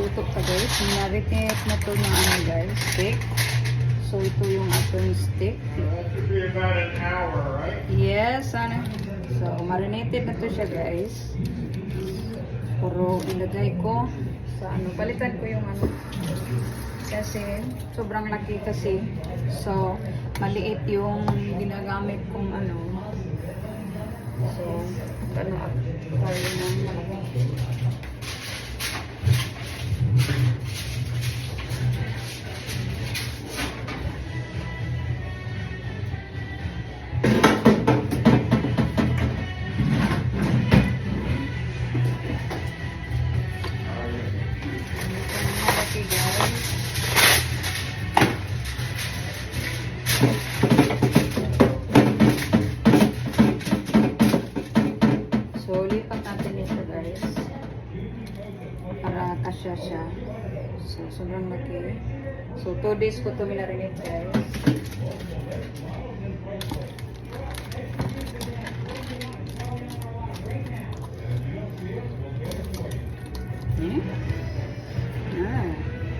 magluto ka guys. Minarinate na to na ano guys, steak. So ito yung ating steak. That should be about an hour, right? Yes, ano. So marinated na to siya guys. Puro ilagay ko sa ano. Palitan ko yung ano. Kasi sobrang laki kasi. So maliit yung ginagamit kong ano. So ano tayo ng malaki. Malaki guys. So, lipat natin ito guys. Para kasya siya. So, sobrang laki. So, 2 days ko ito minarinate guys.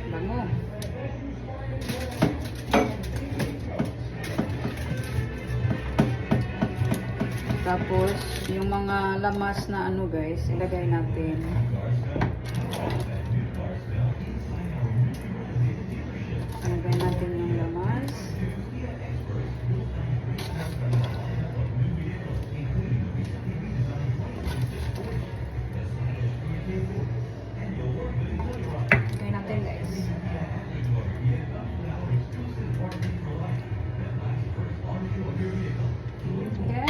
Bango. Tapos, yung mga lamas na ano guys, ilagay natin. Ilagay natin yung lamas. Ilagay natin guys. Okay.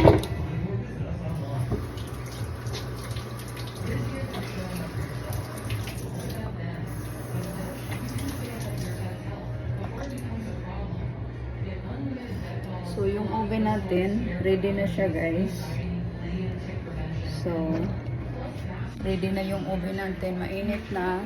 So, yung oven natin, ready na siya guys. So, ready na yung oven natin. Mainit na.